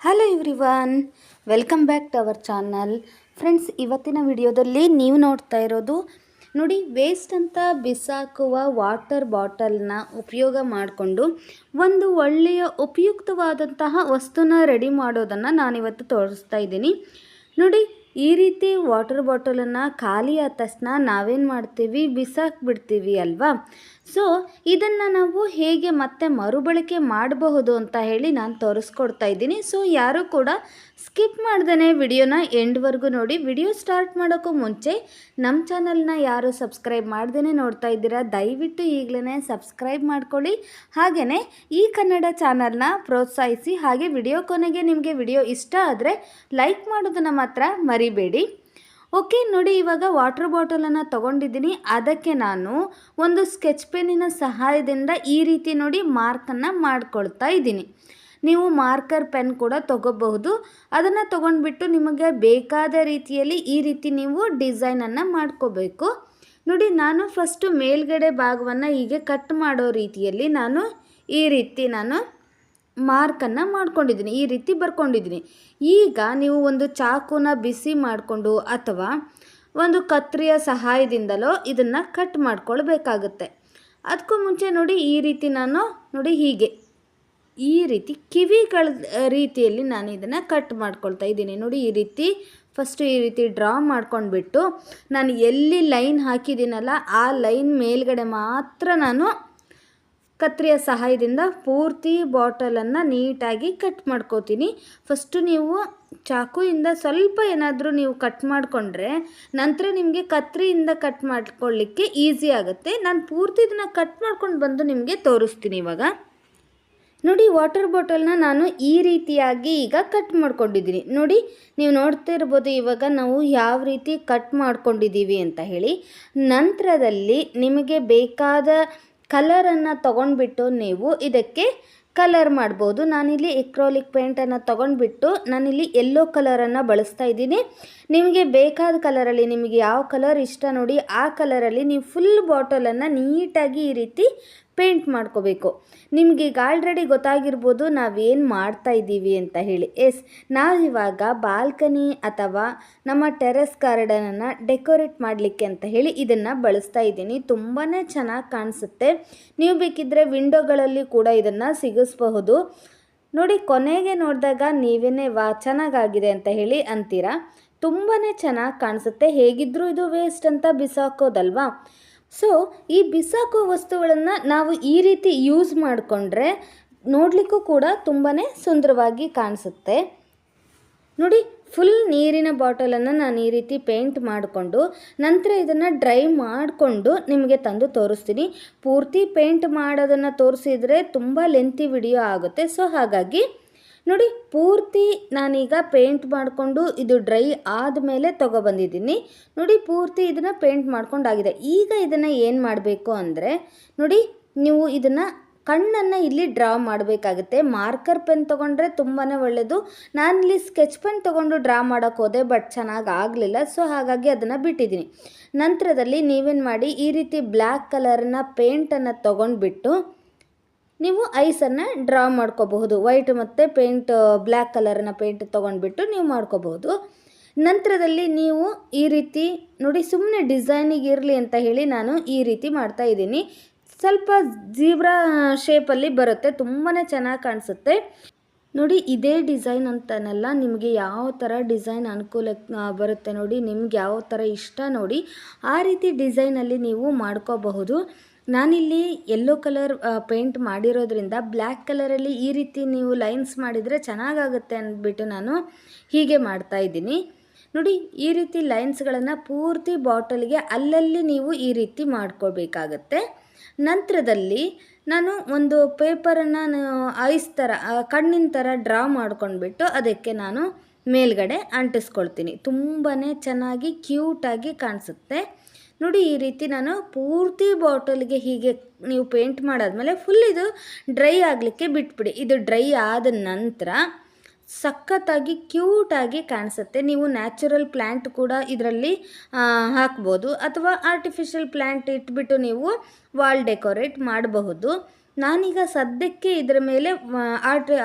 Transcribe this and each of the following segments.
Hello everyone, welcome back to our channel. Friends, ಇವತ್ತಿನ ವಿಡಿಯೋದಲ್ಲಿ ನೀವು ನೋಡ್ತಾ ಇರೋದು ನೋಡಿ, ವೇಸ್ಟ್ ಅಂತ ಬಿಸಾಕುವ ವಾಟರ್ ಬಾಟಲ್ನ ಉಪಯೋಗ ಮಾಡಿಕೊಂಡು ಒಂದು ಒಳ್ಳೆಯ ಉಪಯುಕ್ತವಾದಂತಹ ವಸ್ತುನ ರೆಡಿ ಮಾಡೋದನ್ನು ನಾನಿವತ್ತು ತೋರಿಸ್ತಾ ಇದ್ದೀನಿ. ನೋಡಿ, ಈ ರೀತಿ ವಾಟರ್ ಬಾಟಲನ್ನು ಖಾಲಿ ಆದ ತಕ್ಷಣ ನಾವೇನು ಮಾಡ್ತೀವಿ, ಬಿಸಾಕ್ಬಿಡ್ತೀವಿ ಅಲ್ವಾ. ಸೊ ಇದನ್ನು ನಾವು ಹೇಗೆ ಮತ್ತೆ ಮರುಬಳಕೆ ಮಾಡಬಹುದು ಅಂತ ಹೇಳಿ ನಾನು ತೋರಿಸ್ಕೊಡ್ತಾ ಇದ್ದೀನಿ. ಸೊ ಯಾರೂ ಕೂಡ ಸ್ಕಿಪ್ ಮಾಡ್ದೇ ವಿಡಿಯೋನ ಎಂಡ್ವರೆಗೂ ನೋಡಿ. ವಿಡಿಯೋ ಸ್ಟಾರ್ಟ್ ಮಾಡೋಕ್ಕೂ ಮುಂಚೆ ನಮ್ಮ ಚಾನಲ್ನ ಯಾರು ಸಬ್ಸ್ಕ್ರೈಬ್ ಮಾಡ್ದೇ ನೋಡ್ತಾ ಇದ್ದೀರಾ, ದಯವಿಟ್ಟು ಈಗಲೇ ಸಬ್ಸ್ಕ್ರೈಬ್ ಮಾಡ್ಕೊಳ್ಳಿ. ಹಾಗೆಯೇ ಈ ಕನ್ನಡ ಚಾನಲ್ನ ಪ್ರೋತ್ಸಾಹಿಸಿ. ಹಾಗೆ ವಿಡಿಯೋ ಕೊನೆಗೆ ನಿಮಗೆ ವಿಡಿಯೋ ಇಷ್ಟ ಆದರೆ ಲೈಕ್ ಮಾಡೋದನ್ನು ಮಾತ್ರ ಮರಿಬೇಡಿ. ಓಕೆ, ನೋಡಿ, ಇವಾಗ ವಾಟರ್ ಬಾಟಲನ್ನು ತೊಗೊಂಡಿದ್ದೀನಿ. ಅದಕ್ಕೆ ನಾನು ಒಂದು ಸ್ಕೆಚ್ ಪೆನ್ನಿನ ಸಹಾಯದಿಂದ ಈ ರೀತಿ ನೋಡಿ ಮಾರ್ಕನ್ನು ಮಾಡ್ಕೊಳ್ತಾ ಇದ್ದೀನಿ. ನೀವು ಮಾರ್ಕರ್ ಪೆನ್ ಕೂಡ ತೊಗೋಬಹುದು. ಅದನ್ನು ತೊಗೊಂಡ್ಬಿಟ್ಟು ನಿಮಗೆ ಬೇಕಾದ ರೀತಿಯಲ್ಲಿ ಈ ರೀತಿ ನೀವು ಡಿಸೈನನ್ನು ಮಾಡ್ಕೋಬೇಕು. ನೋಡಿ, ನಾನು ಫಸ್ಟು ಮೇಲ್ಗಡೆ ಭಾಗವನ್ನು ಹೀಗೆ ಕಟ್ ಮಾಡೋ ರೀತಿಯಲ್ಲಿ ಈ ರೀತಿ ಮಾರ್ಕನ್ನು ಮಾಡ್ಕೊಂಡಿದ್ದೀನಿ, ಈ ರೀತಿ ಬರ್ಕೊಂಡಿದ್ದೀನಿ. ಈಗ ನೀವು ಒಂದು ಚಾಕುನ ಬಿಸಿ ಮಾಡಿಕೊಂಡು ಅಥವಾ ಒಂದು ಕತ್ರಿಯ ಸಹಾಯದಿಂದಲೋ ಇದನ್ನು ಕಟ್ ಮಾಡ್ಕೊಳ್ಬೇಕಾಗುತ್ತೆ. ಅದಕ್ಕೂ ಮುಂಚೆ ನೋಡಿ, ಈ ರೀತಿ ನೋಡಿ ಹೀಗೆ ಈ ರೀತಿ ಕಿವಿಗಳ ರೀತಿಯಲ್ಲಿ ನಾನು ಇದನ್ನು ಕಟ್ ಮಾಡ್ಕೊಳ್ತಾ ಇದ್ದೀನಿ. ನೋಡಿ, ಈ ರೀತಿ ಫಸ್ಟು ಈ ರೀತಿ ಡ್ರಾ ಮಾಡ್ಕೊಂಡ್ಬಿಟ್ಟು ನಾನು ಎಲ್ಲಿ ಲೈನ್ ಹಾಕಿದ್ದೀನಲ್ಲ ಆ ಲೈನ್ ಮೇಲ್ಗಡೆ ಮಾತ್ರ ನಾನು ಕತ್ರಿಯ ಸಹಾಯದಿಂದ ಪೂರ್ತಿ ಬಾಟಲನ್ನು ನೀಟಾಗಿ ಕಟ್ ಮಾಡ್ಕೋತೀನಿ. ಫಸ್ಟು ನೀವು ಚಾಕುಯಿಂದ ಸ್ವಲ್ಪ ಏನಾದರೂ ನೀವು ಕಟ್ ಮಾಡಿಕೊಂಡ್ರೆ ನಂತರ ನಿಮಗೆ ಕತ್ರಿಯಿಂದ ಕಟ್ ಮಾಡ್ಕೊಳ್ಳಿಕ್ಕೆ ಈಸಿ ಆಗುತ್ತೆ. ನಾನು ಪೂರ್ತಿ ಇದನ್ನು ಕಟ್ ಮಾಡ್ಕೊಂಡು ಬಂದು ನಿಮಗೆ ತೋರಿಸ್ತೀನಿ. ಇವಾಗ ನೋಡಿ, ವಾಟರ್ ಬಾಟಲ್ನ ನಾನು ಈ ರೀತಿಯಾಗಿ ಈಗ ಕಟ್ ಮಾಡ್ಕೊಂಡಿದ್ದೀನಿ. ನೋಡಿ, ನೀವು ನೋಡ್ತಾ ಇರ್ಬೋದು ಇವಾಗ ನಾವು ಯಾವ ರೀತಿ ಕಟ್ ಮಾಡ್ಕೊಂಡಿದ್ದೀವಿ ಅಂತ ಹೇಳಿ. ನಂತರದಲ್ಲಿ ನಿಮಗೆ ಬೇಕಾದ ಕಲರನ್ನು ತೊಗೊಂಡ್ಬಿಟ್ಟು ನೀವು ಇದಕ್ಕೆ ಕಲರ್ ಮಾಡ್ಬೋದು. ನಾನಿಲ್ಲಿ ಎಕ್ರೋಲಿಕ್ ಪೇಂಟನ್ನು ತೊಗೊಂಡ್ಬಿಟ್ಟು ನಾನಿಲ್ಲಿ ಯೆಲ್ಲೋ ಕಲರನ್ನು ಬಳಸ್ತಾ ಇದ್ದೀನಿ. ನಿಮಗೆ ಬೇಕಾದ ಕಲರಲ್ಲಿ ನಿಮಗೆ ಯಾವ ಕಲರ್ ಇಷ್ಟ ನೋಡಿ ಆ ಕಲರಲ್ಲಿ ನೀವು ಫುಲ್ ಬಾಟಲನ್ನು ನೀಟಾಗಿ ಈ ರೀತಿ ಪೇಂಟ್ ಮಾಡ್ಕೋಬೇಕು. ನಿಮಗೀಗ ಆಲ್ರೆಡಿ ಗೊತ್ತಾಗಿರ್ಬೋದು ನಾವೇನು ಮಾಡ್ತಾ ಇದ್ದೀವಿ ಅಂತ ಹೇಳಿ. ನಾವಿವಾಗ ಬಾಲ್ಕನಿ ಅಥವಾ ನಮ್ಮ ಟೆರೆಸ್ ಗಾರ್ಡನನ್ನು ಡೆಕೋರೇಟ್ ಮಾಡಲಿಕ್ಕೆ ಅಂತ ಹೇಳಿ ಇದನ್ನು ಬಳಸ್ತಾ ಇದ್ದೀನಿ. ತುಂಬಾ ಚೆನ್ನಾಗಿ ಕಾಣಿಸುತ್ತೆ. ನೀವು ಬೇಕಿದ್ದರೆ ವಿಂಡೋಗಳಲ್ಲಿ ಕೂಡ ಇದನ್ನು ಸಿಗಿಸಬಹುದು. ನೋಡಿ, ಕೊನೆಗೆ ನೋಡಿದಾಗ ನೀವೇನೇ ಚೆನ್ನಾಗಾಗಿದೆ ಅಂತ ಹೇಳಿ ಅಂತೀರಾ. ತುಂಬಾ ಚೆನ್ನಾಗಿ ಕಾಣಿಸುತ್ತೆ. ಹೇಗಿದ್ದರೂ ಇದು ವೇಸ್ಟ್ ಅಂತ ಬಿಸಾಕೋದಲ್ವಾ. ಸೊ ಈ ಬಿಸಾಕೋ ವಸ್ತುಗಳನ್ನು ನಾವು ಈ ರೀತಿ ಯೂಸ್ ಮಾಡಿಕೊಂಡ್ರೆ ನೋಡಲಿಕ್ಕೂ ಕೂಡ ತುಂಬಾ ಸುಂದರವಾಗಿ ಕಾಣಿಸುತ್ತೆ. ನೋಡಿ, ಫುಲ್ ನೀರಿನ ಬಾಟಲನ್ನು ನಾನು ಈ ರೀತಿ ಪೇಂಟ್ ಮಾಡಿಕೊಂಡು ನಂತರ ಇದನ್ನು ಡ್ರೈ ಮಾಡಿಕೊಂಡು ನಿಮಗೆ ತಂದು ತೋರಿಸ್ತೀನಿ. ಪೂರ್ತಿ ಪೇಂಟ್ ಮಾಡೋದನ್ನು ತೋರಿಸಿದರೆ ತುಂಬ ಲೆಂತಿ ವಿಡಿಯೋ ಆಗುತ್ತೆ. ಸೊ ಹಾಗಾಗಿ ನೋಡಿ, ಪೂರ್ತಿ ನಾನೀಗ ಪೇಂಟ್ ಮಾಡಿಕೊಂಡು ಇದು ಡ್ರೈ ಆದಮೇಲೆ ತೊಗೊಬಂದಿದ್ದೀನಿ. ನೋಡಿ, ಪೂರ್ತಿ ಇದನ್ನು ಪೇಂಟ್ ಮಾಡ್ಕೊಂಡಾಗಿದೆ. ಈಗ ಇದನ್ನು ಏನು ಮಾಡಬೇಕು ಅಂದರೆ ನೋಡಿ, ನೀವು ಇದನ್ನು ಕಣ್ಣನ್ನು ಇಲ್ಲಿ ಡ್ರಾ ಮಾಡಬೇಕಾಗುತ್ತೆ. ಮಾರ್ಕರ್ ಪೆನ್ ತೊಗೊಂಡ್ರೆ ತುಂಬಾ ಒಳ್ಳೆಯದು. ನಾನಿಲ್ಲಿ ಸ್ಕೆಚ್ ಪೆನ್ ತೊಗೊಂಡು ಡ್ರಾ ಮಾಡೋಕ್ಕೆ ಹೋದೆ, ಬಟ್ ಚೆನ್ನಾಗಿ ಆಗಲಿಲ್ಲ. ಸೊ ಹಾಗಾಗಿ ಅದನ್ನು ಬಿಟ್ಟಿದ್ದೀನಿ. ನಂತರದಲ್ಲಿ ನೀವೇನು ಮಾಡಿ, ಈ ರೀತಿ ಬ್ಲ್ಯಾಕ್ ಕಲರ್ನ ಪೇಂಟನ್ನು ತೊಗೊಂಡ್ಬಿಟ್ಟು ನೀವು ಐಸನ್ನು ಡ್ರಾ ಮಾಡ್ಕೋಬಹುದು. ವೈಟ್ ಮತ್ತು ಬ್ಲ್ಯಾಕ್ ಕಲರ್ನ ಪೇಂಟ್ ತೊಗೊಂಡ್ಬಿಟ್ಟು ನೀವು ಮಾಡ್ಕೋಬಹುದು. ನಂತರದಲ್ಲಿ ನೀವು ಈ ರೀತಿ ನೋಡಿ, ಸುಮ್ಮನೆ ಡಿಸೈನಿಗೆ ಇರಲಿ ಅಂತ ಹೇಳಿ ನಾನು ಈ ರೀತಿ ಮಾಡ್ತಾ ಇದ್ದೀನಿ. ಸ್ವಲ್ಪ ಜೀಬ್ರಾ ಶೇಪಲ್ಲಿ ಬರುತ್ತೆ, ತುಂಬಾ ಚೆನ್ನಾಗಿ ಕಾಣಿಸುತ್ತೆ. ನೋಡಿ, ಇದೇ ಡಿಸೈನ್ ಅಂತನಲ್ಲ, ನಿಮಗೆ ಯಾವ ಥರ ಡಿಸೈನ್ ಅನುಕೂಲ ಬರುತ್ತೆ ನೋಡಿ, ನಿಮ್ಗೆ ಯಾವ ಥರ ಇಷ್ಟ ನೋಡಿ ಆ ರೀತಿ ಡಿಸೈನಲ್ಲಿ ನೀವು ಮಾಡ್ಕೋಬಹುದು. ನಾನಿಲ್ಲಿ ಯೆಲ್ಲೋ ಕಲರ್ ಪೇಂಟ್ ಮಾಡಿರೋದ್ರಿಂದ ಬ್ಲ್ಯಾಕ್ ಕಲರಲ್ಲಿ ಈ ರೀತಿ ನೀವು ಲೈನ್ಸ್ ಮಾಡಿದರೆ ಚೆನ್ನಾಗಾಗುತ್ತೆ ಅಂದ್ಬಿಟ್ಟು ನಾನು ಹೀಗೆ ಮಾಡ್ತಾ ಇದ್ದೀನಿ. ನೋಡಿ, ಈ ರೀತಿ ಲೈನ್ಸ್ಗಳನ್ನು ಪೂರ್ತಿ ಬಾಟಲ್ಗೆ ಅಲ್ಲಲ್ಲಿ ನೀವು ಈ ರೀತಿ ಮಾಡ್ಕೋಬೇಕಾಗತ್ತೆ. ನಂತರದಲ್ಲಿ ನಾನು ಒಂದು ಪೇಪರನ್ನು ಐಸ್ ಥರ ಕಣ್ಣಿನ ಥರ ಡ್ರಾ ಮಾಡ್ಕೊಂಡ್ಬಿಟ್ಟು ಅದಕ್ಕೆ ನಾನು ಮೇಲ್ಗಡೆ ಅಂಟಿಸ್ಕೊಳ್ತೀನಿ. ತುಂಬಾ ಚೆನ್ನಾಗಿ ಕ್ಯೂಟಾಗಿ ಕಾಣಿಸುತ್ತೆ. ನೋಡಿ, ಈ ರೀತಿ ನಾನು ಪೂರ್ತಿ ಬಾಟಲ್ಗೆ ಹೀಗೆ ನೀವು ಪೇಂಟ್ ಮಾಡಾದ್ಮೇಲೆ ಫುಲ್ ಇದು ಡ್ರೈ ಆಗಲಿಕ್ಕೆ ಬಿಟ್ಬಿಡಿ. ಇದು ಡ್ರೈ ಆದ ನಂತರ ಸಖತ್ತಾಗಿ ಕ್ಯೂಟಾಗಿ ಕಾಣಿಸುತ್ತೆ. ನೀವು ನ್ಯಾಚುರಲ್ ಪ್ಲ್ಯಾಂಟ್ ಕೂಡ ಇದರಲ್ಲಿ ಹಾಕ್ಬೋದು ಅಥವಾ ಆರ್ಟಿಫಿಷಿಯಲ್ ಪ್ಲ್ಯಾಂಟ್ ಇಟ್ಬಿಟ್ಟು ನೀವು ವಾಲ್ ಡೆಕೋರೇಟ್ ಮಾಡಬಹುದು. ನಾನೀಗ ಸದ್ಯಕ್ಕೆ ಇದರ ಮೇಲೆ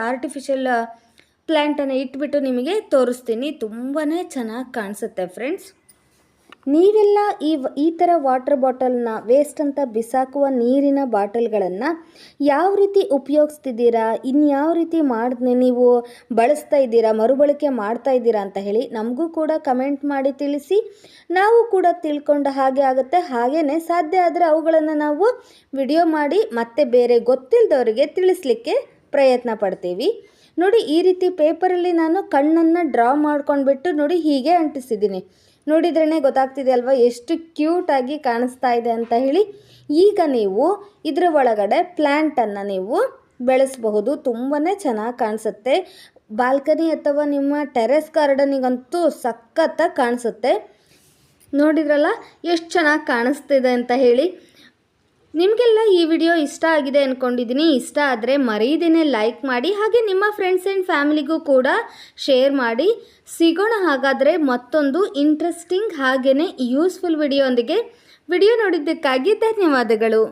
ಆರ್ಟಿಫಿಷಿಯಲ್ ಪ್ಲ್ಯಾಂಟನ್ನು ಇಟ್ಬಿಟ್ಟು ನಿಮಗೆ ತೋರಿಸ್ತೀನಿ. ತುಂಬಾ ಚೆನ್ನಾಗಿ ಕಾಣಿಸುತ್ತೆ ಫ್ರೆಂಡ್ಸ್. ನೀವೆಲ್ಲ ಈ ಥರ ವಾಟರ್ ಬಾಟಲ್ನ ವೇಸ್ಟ್ ಅಂತ ಬಿಸಾಕುವ ನೀರಿನ ಬಾಟಲ್ಗಳನ್ನು ಯಾವ ರೀತಿ ಉಪಯೋಗಿಸ್ತಿದ್ದೀರಾ, ಇನ್ಯಾವ ರೀತಿ ನೀವು ಬಳಸ್ತಾ ಇದ್ದೀರಾ, ಮರುಬಳಕೆ ಮಾಡ್ತಾ ಇದ್ದೀರಾ ಅಂತ ಹೇಳಿ ನಮಗೂ ಕೂಡ ಕಮೆಂಟ್ ಮಾಡಿ ತಿಳಿಸಿ. ನಾವು ಕೂಡ ತಿಳ್ಕೊಂಡ ಹಾಗೆ ಆಗುತ್ತೆ. ಹಾಗೆಯೇ ಸಾಧ್ಯ ಆದರೆ ಅವುಗಳನ್ನು ನಾವು ವಿಡಿಯೋ ಮಾಡಿ ಮತ್ತೆ ಬೇರೆ ಗೊತ್ತಿಲ್ಲದವರಿಗೆ ತಿಳಿಸ್ಲಿಕ್ಕೆ ಪ್ರಯತ್ನ ಪಡ್ತೀವಿ. ನೋಡಿ, ಈ ರೀತಿ ಪೇಪರಲ್ಲಿ ನಾನು ಕಣ್ಣನ್ನು ಡ್ರಾ ಮಾಡ್ಕೊಂಡ್ಬಿಟ್ಟು ನೋಡಿ ಹೀಗೆ ಅಂಟಿಸಿದ್ದೀನಿ. ನೋಡಿದ್ರೇ ಗೊತ್ತಾಗ್ತಿದೆ ಅಲ್ವಾ ಎಷ್ಟು ಕ್ಯೂಟಾಗಿ ಕಾಣಿಸ್ತಾ ಇದೆ ಅಂತ ಹೇಳಿ. ಈಗ ನೀವು ಇದರ ಒಳಗಡೆ ಪ್ಲ್ಯಾಂಟನ್ನು ನೀವು ಬೆಳೆಸಬಹುದು. ತುಂಬಾ ಚೆನ್ನಾಗಿ ಕಾಣಿಸುತ್ತೆ. ಬಾಲ್ಕನಿ ಅಥವಾ ನಿಮ್ಮ ಟೆರೆಸ್ ಗಾರ್ಡನಿಗಂತೂ ಸಖತ್ತಾಗಿ ಕಾಣಿಸುತ್ತೆ. ನೋಡಿದ್ರಲ್ಲ ಎಷ್ಟು ಚೆನ್ನಾಗಿ ಕಾಣಿಸ್ತಿದೆ ಅಂತ ಹೇಳಿ. ನಿಮಗೆಲ್ಲ ಈ ವಿಡಿಯೋ ಇಷ್ಟ ಆಗಿದೆ ಅಂದ್ಕೊಂಡಿದ್ದೀನಿ. ಇಷ್ಟ ಆದರೆ ಮರೀದೇನೆ ಲೈಕ್ ಮಾಡಿ, ಹಾಗೆ ನಿಮ್ಮ ಫ್ರೆಂಡ್ಸ್ ಆ್ಯಂಡ್ ಫ್ಯಾಮಿಲಿಗೂ ಕೂಡ ಶೇರ್ ಮಾಡಿ. ಸಿಗೋಣ ಹಾಗಾದರೆ ಮತ್ತೊಂದು ಇಂಟ್ರೆಸ್ಟಿಂಗ್ ಹಾಗೆಯೇ ಯೂಸ್ಫುಲ್ ವಿಡಿಯೋ ಒಂದಿಗೆ. ವಿಡಿಯೋ ನೋಡಿದ್ದಕ್ಕಾಗಿ ಧನ್ಯವಾದಗಳು.